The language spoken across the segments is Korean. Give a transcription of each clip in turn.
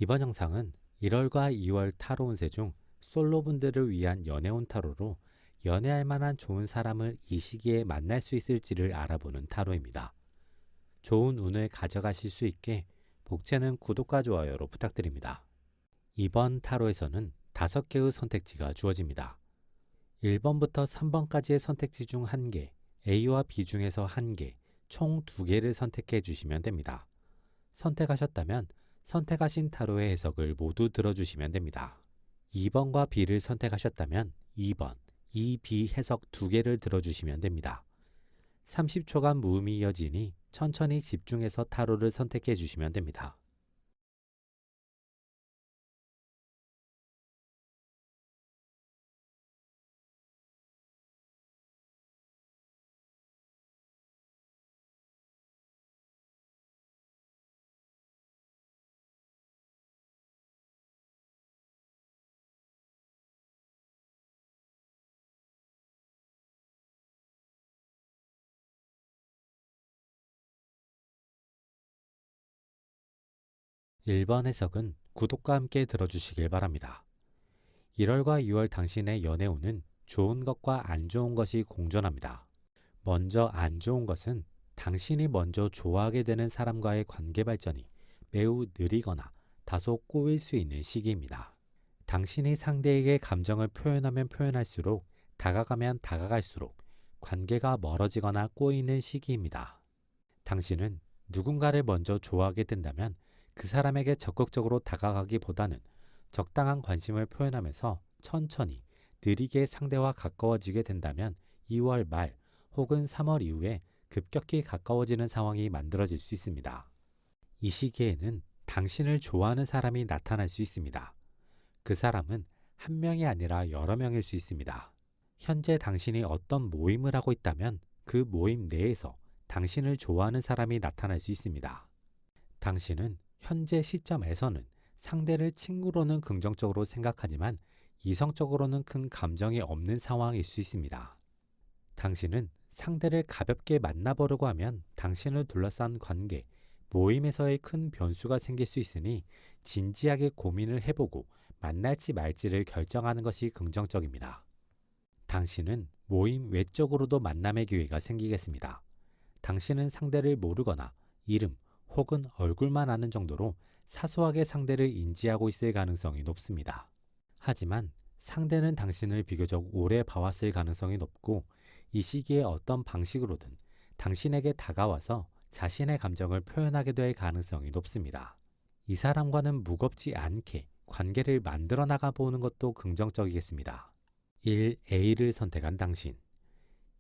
이번 영상은 1월과 2월 타로 운세 중 솔로분들을 위한 연애운 타로로 연애할 만한 좋은 사람을 이 시기에 만날 수 있을지를 알아보는 타로입니다. 좋은 운을 가져가실 수 있게 복채는 구독과 좋아요로 부탁드립니다. 이번 타로에서는 5개의 선택지가 주어집니다. 1번부터 3번까지의 선택지 중 1개, A와 B 중에서 1개, 총 2개를 선택해 주시면 됩니다. 선택하셨다면 선택하신 타로의 해석을 모두 들어주시면 됩니다. 2번과 B를 선택하셨다면 2번, 2B 해석 2개를 들어주시면 됩니다. 30초간 무음이 이어지니 천천히 집중해서 타로를 선택해 주시면 됩니다. 일 번 해석은 구독과 함께 들어주시길 바랍니다. 1월과 2월 당신의 연애운은 좋은 것과 안 좋은 것이 공존합니다. 먼저 안 좋은 것은 당신이 먼저 좋아하게 되는 사람과의 관계 발전이 매우 느리거나 다소 꼬일 수 있는 시기입니다. 당신이 상대에게 감정을 표현하면 표현할수록 다가가면 다가갈수록 관계가 멀어지거나 꼬이는 시기입니다. 당신은 누군가를 먼저 좋아하게 된다면 그 사람에게 적극적으로 다가가기보다는 적당한 관심을 표현하면서 천천히 느리게 상대와 가까워지게 된다면 2월 말 혹은 3월 이후에 급격히 가까워지는 상황이 만들어질 수 있습니다. 이 시기에는 당신을 좋아하는 사람이 나타날 수 있습니다. 그 사람은 한 명이 아니라 여러 명일 수 있습니다. 현재 당신이 어떤 모임을 하고 있다면 그 모임 내에서 당신을 좋아하는 사람이 나타날 수 있습니다. 당신은 현재 시점에서는 상대를 친구로는 긍정적으로 생각하지만 이성적으로는 큰 감정이 없는 상황일 수 있습니다. 당신은 상대를 가볍게 만나보려고 하면 당신을 둘러싼 관계, 모임에서의 큰 변수가 생길 수 있으니 진지하게 고민을 해보고 만날지 말지를 결정하는 것이 긍정적입니다. 당신은 모임 외적으로도 만남의 기회가 생기겠습니다. 당신은 상대를 모르거나 이름 혹은 얼굴만 아는 정도로 사소하게 상대를 인지하고 있을 가능성이 높습니다. 하지만 상대는 당신을 비교적 오래 봐왔을 가능성이 높고 이 시기에 어떤 방식으로든 당신에게 다가와서 자신의 감정을 표현하게 될 가능성이 높습니다. 이 사람과는 무겁지 않게 관계를 만들어 나가 보는 것도 긍정적이겠습니다. 1A를 선택한 당신.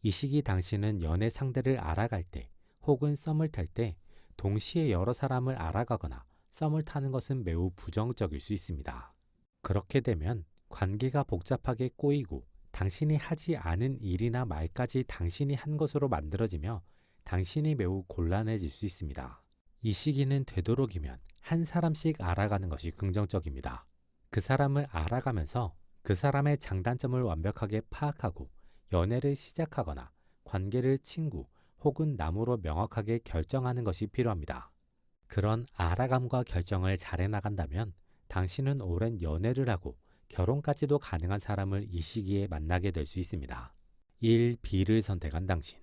이 시기 당신은 연애 상대를 알아갈 때 혹은 썸을 탈 때 동시에 여러 사람을 알아가거나 썸을 타는 것은 매우 부정적일 수 있습니다. 그렇게 되면 관계가 복잡하게 꼬이고 당신이 하지 않은 일이나 말까지 당신이 한 것으로 만들어지며 당신이 매우 곤란해질 수 있습니다. 이 시기는 되도록이면 한 사람씩 알아가는 것이 긍정적입니다. 그 사람을 알아가면서 그 사람의 장단점을 완벽하게 파악하고 연애를 시작하거나 관계를 친구 혹은 남으로 명확하게 결정하는 것이 필요합니다. 그런 알아감과 결정을 잘해 나간다면 당신은 오랜 연애를 하고 결혼까지도 가능한 사람을 이 시기에 만나게 될 수 있습니다. 1B를 선택한 당신.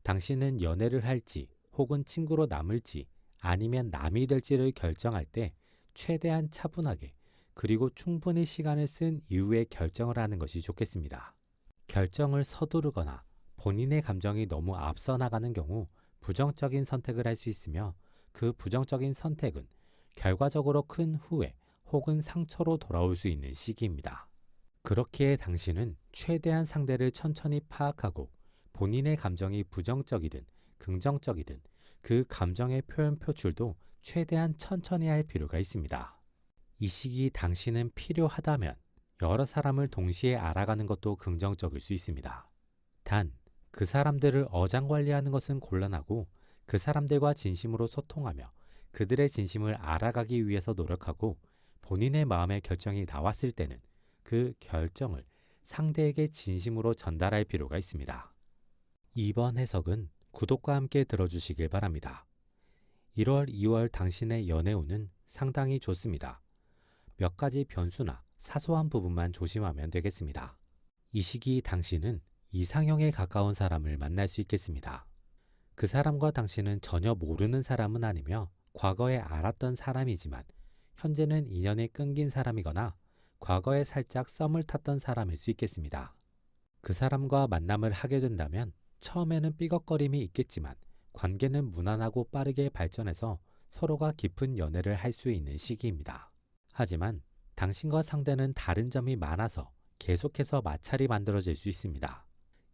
당신은 연애를 할지 혹은 친구로 남을지 아니면 남이 될지를 결정할 때 최대한 차분하게 그리고 충분히 시간을 쓴 이후에 결정을 하는 것이 좋겠습니다. 결정을 서두르거나 본인의 감정이 너무 앞서 나가는 경우 부정적인 선택을 할 수 있으며 그 부정적인 선택은 결과적으로 큰 후회 혹은 상처로 돌아올 수 있는 시기입니다. 그렇기에 당신은 최대한 상대를 천천히 파악하고 본인의 감정이 부정적이든 긍정적이든 그 감정의 표현 표출도 최대한 천천히 할 필요가 있습니다. 이 시기 당신은 필요하다면 여러 사람을 동시에 알아가는 것도 긍정적일 수 있습니다. 단, 그 사람들을 어장관리하는 것은 곤란하고 그 사람들과 진심으로 소통하며 그들의 진심을 알아가기 위해서 노력하고 본인의 마음의 결정이 나왔을 때는 그 결정을 상대에게 진심으로 전달할 필요가 있습니다. 이번 해석은 구독과 함께 들어주시길 바랍니다. 1월, 2월 당신의 연애운은 상당히 좋습니다. 몇 가지 변수나 사소한 부분만 조심하면 되겠습니다. 이 시기 당신은 이상형에 가까운 사람을 만날 수 있겠습니다. 그 사람과 당신은 전혀 모르는 사람은 아니며 과거에 알았던 사람이지만 현재는 인연이 끊긴 사람이거나 과거에 살짝 썸을 탔던 사람일 수 있겠습니다. 그 사람과 만남을 하게 된다면 처음에는 삐걱거림이 있겠지만 관계는 무난하고 빠르게 발전해서 서로가 깊은 연애를 할 수 있는 시기입니다. 하지만 당신과 상대는 다른 점이 많아서 계속해서 마찰이 만들어질 수 있습니다.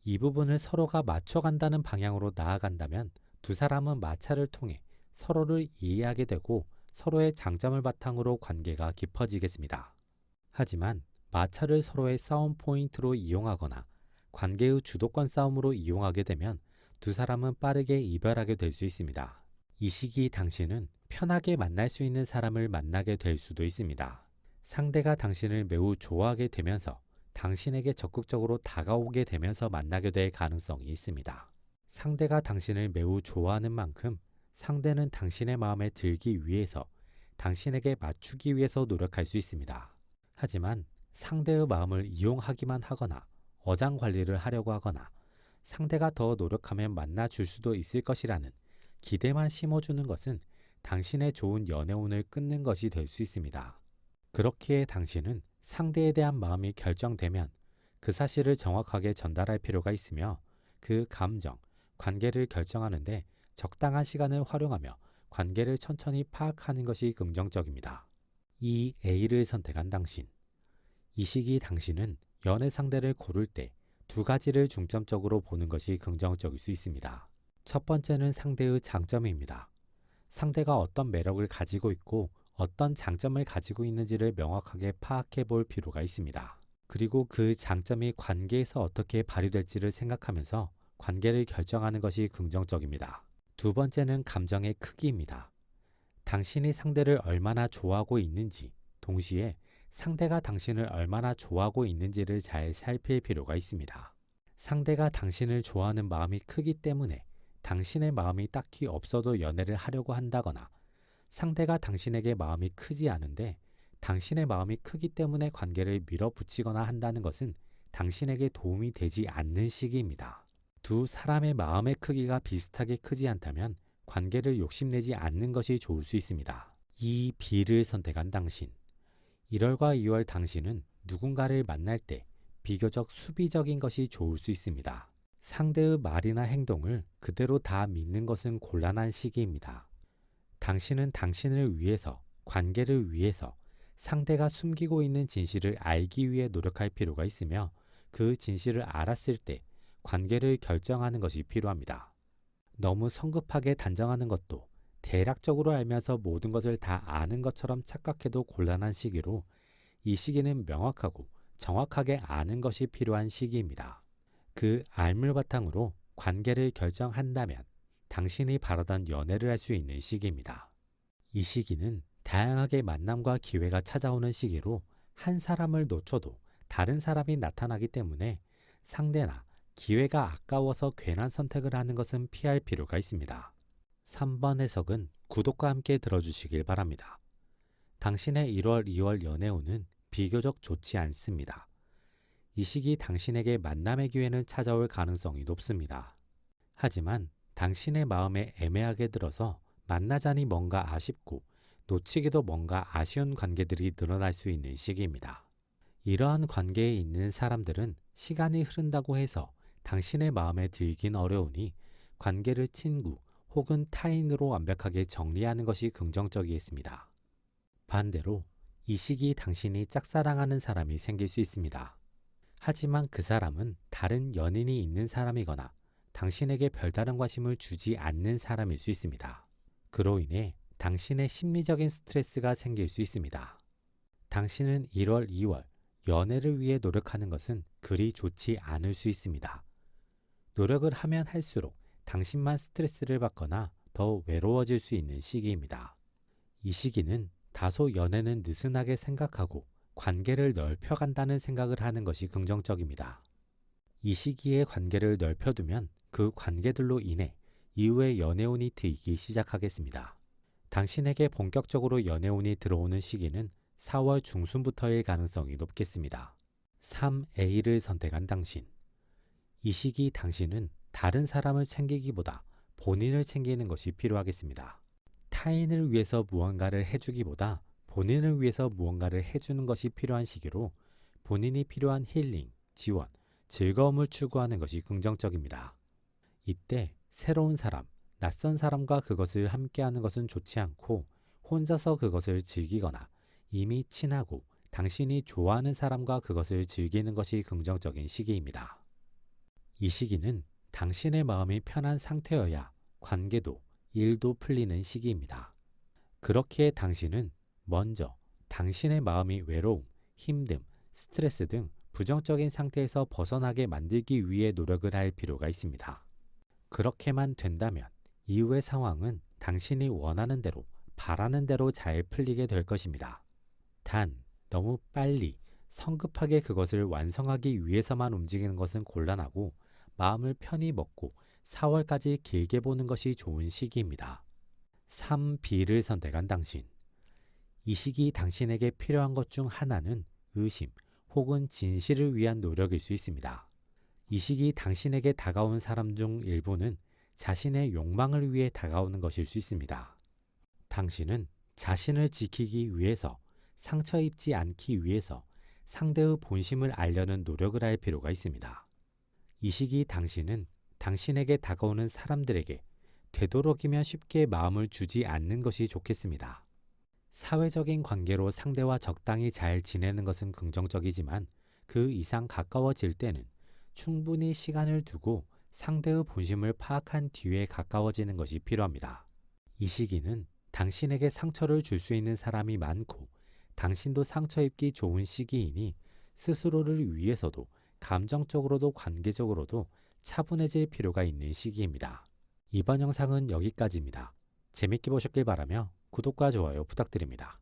이 부분을 서로가 맞춰간다는 방향으로 나아간다면 두 사람은 마찰을 통해 서로를 이해하게 되고 서로의 장점을 바탕으로 관계가 깊어지겠습니다. 하지만 마찰을 서로의 싸움 포인트로 이용하거나 관계의 주도권 싸움으로 이용하게 되면 두 사람은 빠르게 이별하게 될 수 있습니다. 이 시기 당신은 편하게 만날 수 있는 사람을 만나게 될 수도 있습니다. 상대가 당신을 매우 좋아하게 되면서 당신에게 적극적으로 다가오게 되면서 만나게 될 가능성이 있습니다. 상대가 당신을 매우 좋아하는 만큼 상대는 당신의 마음에 들기 위해서 당신에게 맞추기 위해서 노력할 수 있습니다. 하지만 상대의 마음을 이용하기만 하거나 어장 관리를 하려고 하거나 상대가 더 노력하면 만나줄 수도 있을 것이라는 기대만 심어주는 것은 당신의 좋은 연애운을 끊는 것이 될 수 있습니다. 그렇기에 당신은 상대에 대한 마음이 결정되면 그 사실을 정확하게 전달할 필요가 있으며 그 감정, 관계를 결정하는데 적당한 시간을 활용하며 관계를 천천히 파악하는 것이 긍정적입니다. 이 A를 선택한 당신. 이 시기 당신은 연애 상대를 고를 때 두 가지를 중점적으로 보는 것이 긍정적일 수 있습니다. 첫 번째는 상대의 장점입니다. 상대가 어떤 매력을 가지고 있고 어떤 장점을 가지고 있는지를 명확하게 파악해 볼 필요가 있습니다. 그리고 그 장점이 관계에서 어떻게 발휘될지를 생각하면서 관계를 결정하는 것이 긍정적입니다. 두 번째는 감정의 크기입니다. 당신이 상대를 얼마나 좋아하고 있는지, 동시에 상대가 당신을 얼마나 좋아하고 있는지를 잘 살필 필요가 있습니다. 상대가 당신을 좋아하는 마음이 크기 때문에 당신의 마음이 딱히 없어도 연애를 하려고 한다거나 상대가 당신에게 마음이 크지 않은데 당신의 마음이 크기 때문에 관계를 밀어붙이거나 한다는 것은 당신에게 도움이 되지 않는 시기입니다. 두 사람의 마음의 크기가 비슷하게 크지 않다면 관계를 욕심내지 않는 것이 좋을 수 있습니다. 이 B를 선택한 당신. 1월과 2월 당신은 누군가를 만날 때 비교적 수비적인 것이 좋을 수 있습니다. 상대의 말이나 행동을 그대로 다 믿는 것은 곤란한 시기입니다. 당신은 당신을 위해서, 관계를 위해서 상대가 숨기고 있는 진실을 알기 위해 노력할 필요가 있으며 그 진실을 알았을 때 관계를 결정하는 것이 필요합니다. 너무 성급하게 단정하는 것도 대략적으로 알면서 모든 것을 다 아는 것처럼 착각해도 곤란한 시기로 이 시기는 명확하고 정확하게 아는 것이 필요한 시기입니다. 그 알물 바탕으로 관계를 결정한다면 당신이 바라던 연애를 할 수 있는 시기입니다. 이 시기는 다양하게 만남과 기회가 찾아오는 시기로 한 사람을 놓쳐도 다른 사람이 나타나기 때문에 상대나 기회가 아까워서 괜한 선택을 하는 것은 피할 필요가 있습니다. 3번 해석은 구독과 함께 들어주시길 바랍니다. 당신의 1월, 2월 연애운은 비교적 좋지 않습니다. 이 시기 당신에게 만남의 기회는 찾아올 가능성이 높습니다. 하지만 당신의 마음에 애매하게 들어서 만나자니 뭔가 아쉽고 놓치기도 뭔가 아쉬운 관계들이 늘어날 수 있는 시기입니다. 이러한 관계에 있는 사람들은 시간이 흐른다고 해서 당신의 마음에 들긴 어려우니 관계를 친구 혹은 타인으로 완벽하게 정리하는 것이 긍정적이겠습니다. 반대로 이 시기 당신이 짝사랑하는 사람이 생길 수 있습니다. 하지만 그 사람은 다른 연인이 있는 사람이거나 당신에게 별다른 관심을 주지 않는 사람일 수 있습니다. 그로 인해 당신의 심리적인 스트레스가 생길 수 있습니다. 당신은 1월, 2월 연애를 위해 노력하는 것은 그리 좋지 않을 수 있습니다. 노력을 하면 할수록 당신만 스트레스를 받거나 더 외로워질 수 있는 시기입니다. 이 시기는 다소 연애는 느슨하게 생각하고 관계를 넓혀간다는 생각을 하는 것이 긍정적입니다. 이 시기에 관계를 넓혀두면 그 관계들로 인해 이후에 연애운이 트이기 시작하겠습니다. 당신에게 본격적으로 연애운이 들어오는 시기는 4월 중순부터일 가능성이 높겠습니다. 3A를 선택한 당신. 이 시기 당신은 다른 사람을 챙기기보다 본인을 챙기는 것이 필요하겠습니다. 타인을 위해서 무언가를 해주기보다 본인을 위해서 무언가를 해주는 것이 필요한 시기로 본인이 필요한 힐링, 지원, 즐거움을 추구하는 것이 긍정적입니다. 이때 새로운 사람, 낯선 사람과 그것을 함께하는 것은 좋지 않고 혼자서 그것을 즐기거나 이미 친하고 당신이 좋아하는 사람과 그것을 즐기는 것이 긍정적인 시기입니다. 이 시기는 당신의 마음이 편한 상태여야 관계도 일도 풀리는 시기입니다. 그렇기에 당신은 먼저 당신의 마음이 외로움, 힘듦, 스트레스 등 부정적인 상태에서 벗어나게 만들기 위해 노력을 할 필요가 있습니다. 그렇게만 된다면 이후의 상황은 당신이 원하는 대로, 바라는 대로 잘 풀리게 될 것입니다. 단, 너무 빨리, 성급하게 그것을 완성하기 위해서만 움직이는 것은 곤란하고 마음을 편히 먹고 4월까지 길게 보는 것이 좋은 시기입니다. 3B를 선택한 당신. 이 시기 당신에게 필요한 것 중 하나는 의심 혹은 진실을 위한 노력일 수 있습니다. 이 시기 당신에게 다가온 사람 중 일부는 자신의 욕망을 위해 다가오는 것일 수 있습니다. 당신은 자신을 지키기 위해서, 상처 입지 않기 위해서 상대의 본심을 알려는 노력을 할 필요가 있습니다. 이 시기 당신은 당신에게 다가오는 사람들에게 되도록이면 쉽게 마음을 주지 않는 것이 좋겠습니다. 사회적인 관계로 상대와 적당히 잘 지내는 것은 긍정적이지만 그 이상 가까워질 때는 충분히 시간을 두고 상대의 본심을 파악한 뒤에 가까워지는 것이 필요합니다. 이 시기는 당신에게 상처를 줄 수 있는 사람이 많고 당신도 상처 입기 좋은 시기이니 스스로를 위해서도 감정적으로도 관계적으로도 차분해질 필요가 있는 시기입니다. 이번 영상은 여기까지입니다. 재밌게 보셨길 바라며 구독과 좋아요 부탁드립니다.